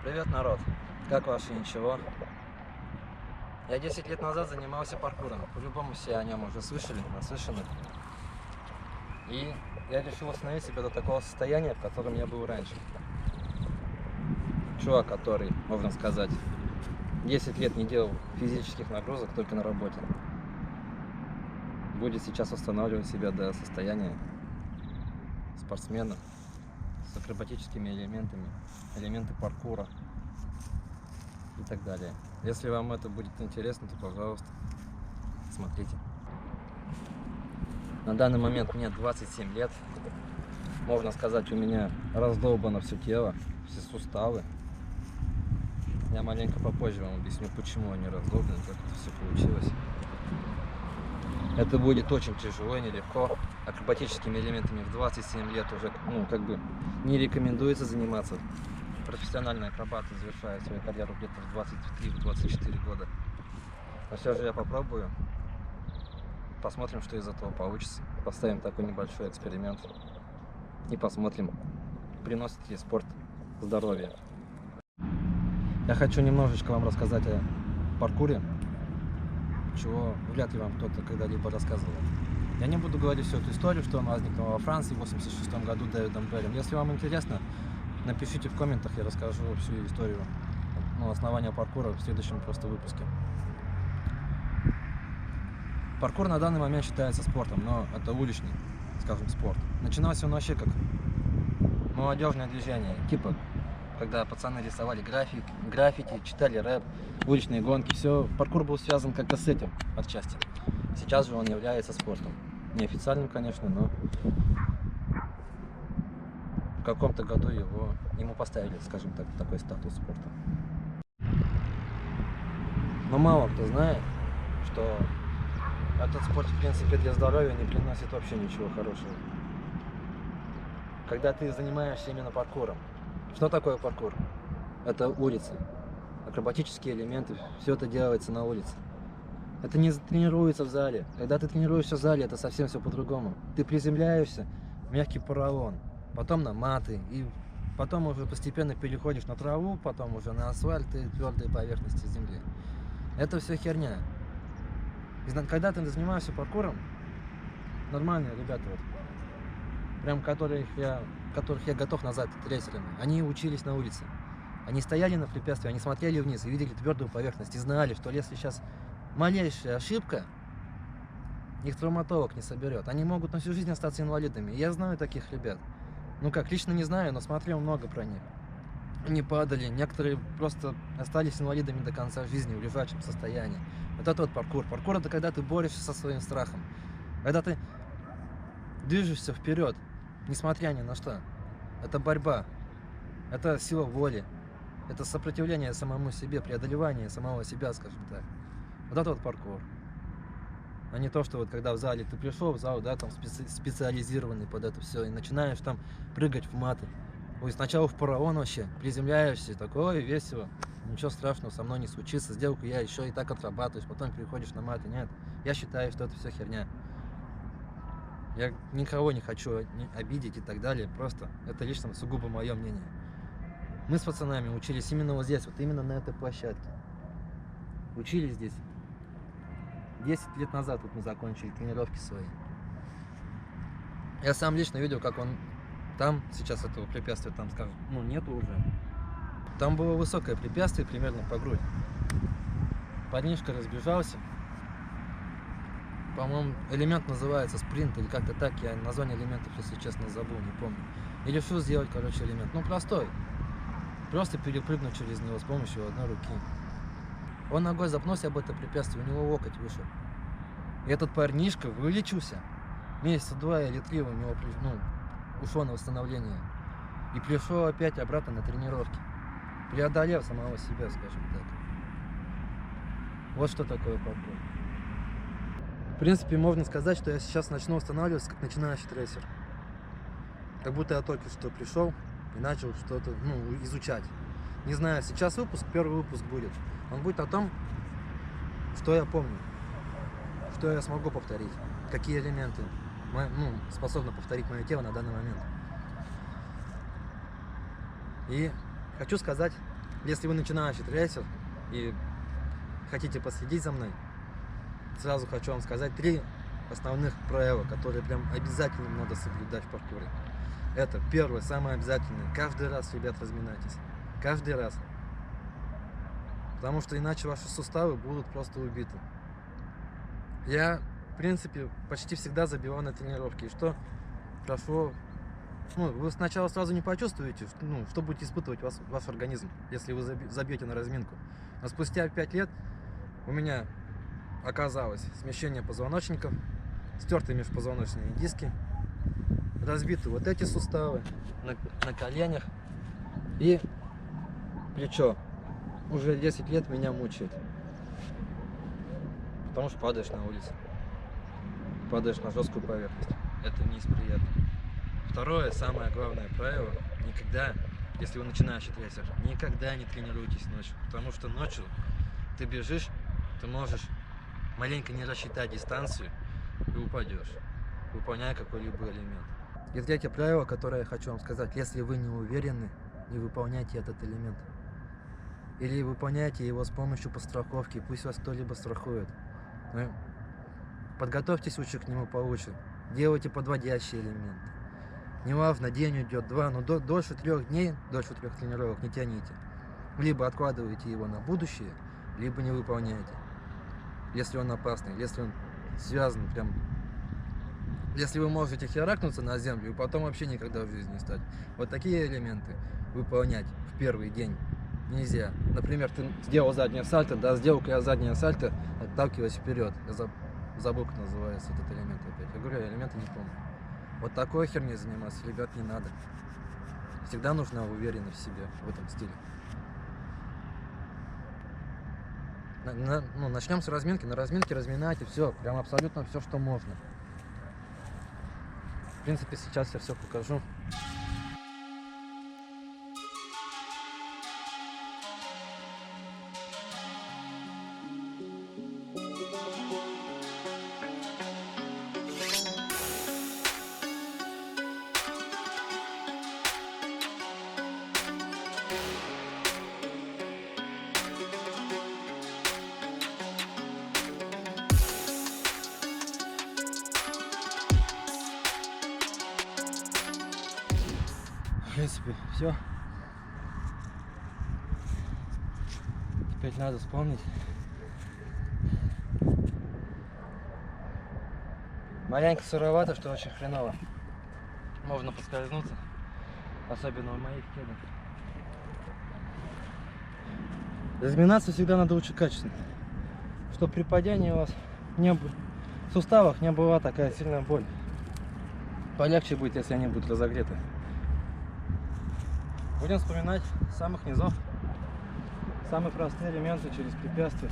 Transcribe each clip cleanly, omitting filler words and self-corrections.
Привет, народ! Как ваше ничего? Я 10 лет назад занимался паркуром. По-любому все о нем уже слышали, наслышаны. И я решил восстановить себя до такого состояния, в котором я был раньше. Чувак, который, можно сказать, 10 лет не делал физических нагрузок только на работе, будет сейчас восстанавливать себя до состояния спортсмена с акробатическими элементами, элементы паркура и так далее. Если вам это будет интересно, то, пожалуйста, смотрите. На данный момент мне 27 лет. Можно сказать, у меня раздолбано все тело, все суставы. Я маленько попозже вам объясню, почему они раздолбаны, как это все получилось. Это будет очень тяжело и нелегко. Акробатическими элементами в 27 лет уже, не рекомендуется заниматься. Профессиональные акробаты завершают свою карьеру где-то в 23-24 года. Но все же я попробую. Посмотрим, что из этого получится. Поставим такой небольшой эксперимент. И посмотрим, приносит ли спорт здоровье. Я хочу немножечко вам рассказать о паркуре, чего вряд ли вам кто-то когда-либо рассказывал. Я не буду говорить всю эту историю, что она возникла во Франции в 1986 году Дэвидом Беллем. Если вам интересно, напишите в комментах, я расскажу всю историю основания паркура в следующем просто выпуске. Паркур на данный момент считается спортом, но это уличный, скажем, спорт. Начинался он вообще как молодежное движение, типа, когда пацаны рисовали граффити, читали рэп, уличные гонки, все. Паркур был связан как-то с этим отчасти. Сейчас же он является спортом. Неофициальным, конечно, но в каком-то году ему поставили, скажем так, такой статус спорта. Но мало кто знает, что этот спорт, в принципе, для здоровья не приносит вообще ничего хорошего. Когда ты занимаешься именно паркуром. Что такое паркур? Это улица. Акробатические элементы, все это делается на улице. Это не тренируется в зале. Когда ты тренируешься в зале, это совсем все по-другому. Ты приземляешься в мягкий поролон, потом на маты, и потом уже постепенно переходишь на траву, потом уже на асфальт и твердые поверхности земли. Это все херня. И когда ты занимаешься паркуром, нормальные ребята, прям которых я готов назвать трейсерами, они учились на улице. Они стояли на препятствии, они смотрели вниз и видели твердую поверхность, и знали, что если сейчас малейшая ошибка, их травматолог не соберет. Они могут на всю жизнь остаться инвалидами. И я знаю таких ребят. Лично не знаю, но смотрел много про них. Они падали, некоторые просто остались инвалидами до конца жизни в лежачем состоянии. Вот это вот паркур. Паркур — это когда ты борешься со своим страхом. Когда ты движешься вперед, несмотря ни на что. Это борьба. Это сила воли. Это сопротивление самому себе, преодолевание самого себя, скажем так. Вот это вот паркур. А не то, что когда в зале ты пришел в зал, там специализированный под это все, и начинаешь там прыгать в маты. Сначала в поролон вообще, приземляешься, такое весело. Ничего страшного со мной не случится, сделку я еще и так отрабатываюсь, потом переходишь на маты. Нет, я считаю, что это все херня. Я никого не хочу обидеть и так далее, просто это лично сугубо мое мнение. Мы с пацанами учились именно вот здесь, именно на этой площадке. Учились здесь. 10 лет назад мы закончили тренировки свои. Я сам лично видел, как он там, сейчас этого препятствия там, скажем, нету уже. Там было высокое препятствие, примерно по грудь. Парнишка разбежался. По-моему, элемент называется спринт или как-то так. Я название элементов, если честно, забыл, не помню. И решил сделать, элемент. Простой. Просто перепрыгнуть через него с помощью одной руки. Он ногой запнулся об это препятствие, у него локоть вышел. И этот парнишка вылечился. Месяца 2 или 3 у него ушло на восстановление. И пришел опять обратно на тренировки. Преодолев самого себя, скажем так. Вот что такое паркур. В принципе, можно сказать, что я сейчас начну восстанавливаться как начинающий трейсер. Как будто я только что пришел и начал что-то изучать. Не знаю, сейчас первый выпуск будет. Он будет о том, что я помню, что я смогу повторить, какие элементы способны повторить мое тело на данный момент. И хочу сказать Если вы начинающий трейсер и хотите последить за мной, сразу хочу вам сказать 3 основных правила, которые прям обязательно надо соблюдать в паркуре. Это первое, самое обязательное. Каждый раз, ребят, разминайтесь. Каждый раз. Потому что иначе ваши суставы будут просто убиты. Я, в принципе, почти всегда забивал на тренировке. И что прошло... вы сначала сразу не почувствуете, что будет испытывать ваш организм, если вы забьете на разминку. Но спустя 5 лет у меня оказалось смещение позвоночников, стертые межпозвоночные диски, разбиты вот эти суставы на коленях и плечо. Уже 10 лет меня мучает, потому что падаешь на улице, падаешь на жесткую поверхность. Это не из приятного. Второе, самое главное правило: никогда, если вы начинающий трейсер, никогда не тренируйтесь ночью, потому что ночью ты бежишь, ты можешь маленько не рассчитать дистанцию и упадешь, выполняя какой-либо элемент. И третье правило, которое я хочу вам сказать: если вы не уверены, не выполняйте этот элемент. Или выполняйте его с помощью подстраховки, пусть вас кто-либо страхует. Подготовьтесь лучше к нему получше. Делайте подводящие элементы. Неважно, день идет, 2, но дольше 3 дней, дольше 3 тренировок не тяните. Либо откладываете его на будущее, либо не выполняете. Если он опасный, если он связан прям... Если вы можете херакнуться на землю и потом вообще никогда в жизни не стать. Вот такие элементы выполнять в первый день нельзя. Например, ты сделал заднее сальто, да, сделал я заднее сальто, отталкиваясь вперед. Я забыл, как называется этот элемент опять. Я говорю, я элементы не помню. Вот такой херней заниматься, ребят, не надо. Всегда нужна уверенность в себе в этом стиле. Начнем с разминки. На разминке разминайте все, прям абсолютно все, что можно. В принципе, сейчас я все покажу. В принципе, все. Теперь надо вспомнить. Маленько сыровато, что очень хреново. Можно поскользнуться, особенно в моих кедах. Разминаться всегда надо очень качественно, чтобы при падении у вас в суставах не была такая сильная боль. Полегче будет, если они будут разогреты. Будем вспоминать с самых низов, самые простые элементы через препятствия.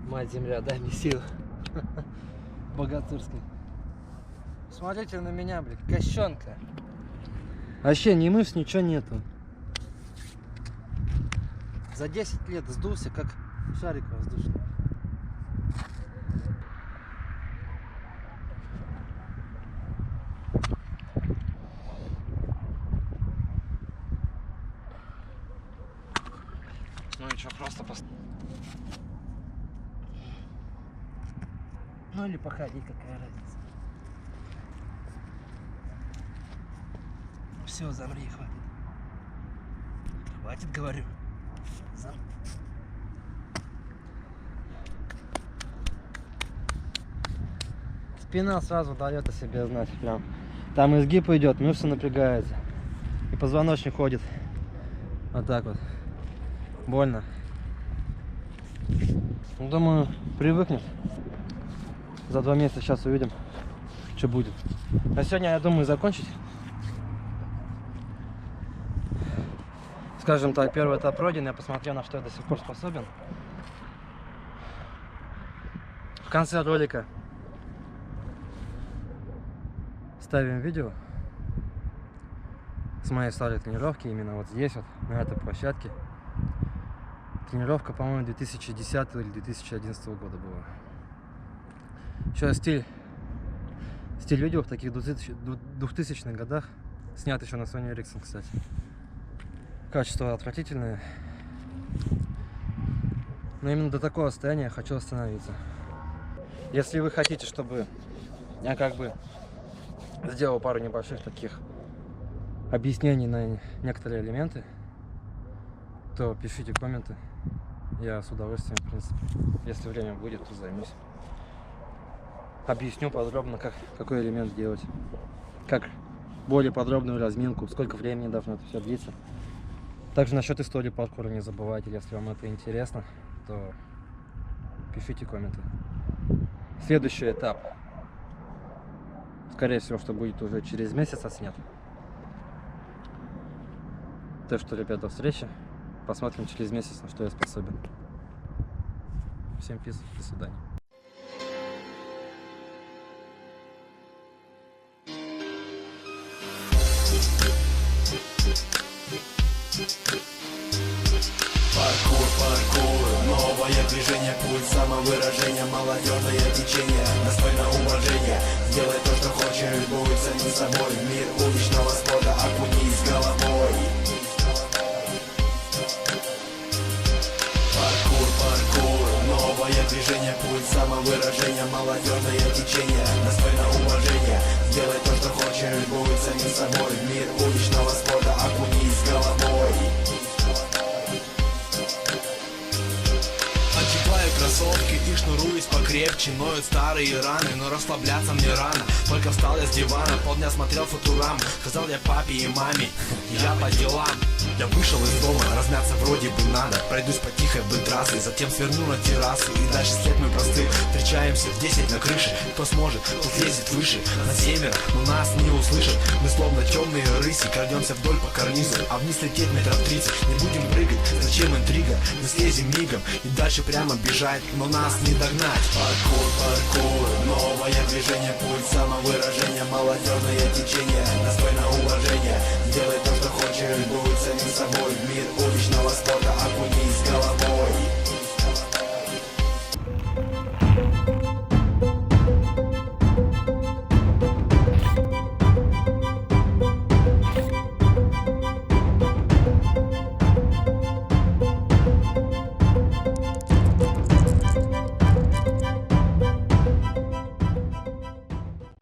Мать земля, дай мне сил. Богатырский. Смотрите на меня, блядь, кощенка. Вообще ни мышц, ничего нету. За 10 лет сдулся, как шарик воздушный. Ну и что, просто ну или походить, какая разница. Все, замри, хватит. Хватит, говорю. Спина сразу дает о себе знать. Прям. Там изгиб идет, мышца напрягается. И позвоночник ходит. Вот так вот. Больно. Ну, думаю, привыкнет. За 2 месяца сейчас увидим, что будет. А сегодня, я думаю, закончить. Скажем так, первый этап пройден. Я посмотрел, на что я до сих пор способен. В конце ролика ставим видео с моей старой тренировки, именно вот здесь вот, на этой площадке. Тренировка, по-моему, 2010 или 2011 года была. Еще стиль видео в таких 2000-х годах, снят еще на Sony Ericsson, кстати. Качество отвратительное, но именно до такого состояния хочу остановиться. Если вы хотите, чтобы я как бы сделал пару небольших таких объяснений на некоторые элементы, то пишите комменты. Я с удовольствием, в принципе, если время будет, то займусь. Объясню подробно, какой элемент делать, как более подробную разминку, сколько времени должно это все длиться. Также насчет истории паркура не забывайте, если вам это интересно, то пишите комменты. Следующий этап, скорее всего, что будет уже через месяц отснят. Так что, ребята, до встречи. Посмотрим через месяц, на что я способен. Всем пиз, до свидания. Паркур, новое движение, пульс, самовыражение, молодежное течение, достойно уважения. Сделай то, что хочешь, будь самим собой. Мир уличного спорта, окунись головой. Паркур, новое движение, пульс, самовыражение, молодежное течение, достойно уважения. Сделай то, что хочешь, будь самим собой. Мир уличного спорта, окунись головой. Одеваю кроссовки и шнуруюсь покрепче. Ноют старые раны, но расслабляться мне рано. Только встал я с дивана, полдня смотрел Футурам. Сказал я папе и маме, я по делам. Я вышел из дома, размяться вроде бы надо. Пройдусь по тихой вдоль трассы, затем сверну на террасу. И дальше след мой простыл. Встречаемся в 10 на крыше. Кто сможет, тот лезет выше. На 7, но нас не услышат. Мы словно темные рыси, крадемся вдоль по карнизу. А вниз лететь метров 30. Не будем прыгать, зачем интрига? Мы слезем мигом и дальше прямо бежать, но нас не догнать. Паркур, новое движение, пульс, самовыражение, молодежное течение, достойно уважения. Делай то, что хочешь, будь самим собой. Мир уличного спорта.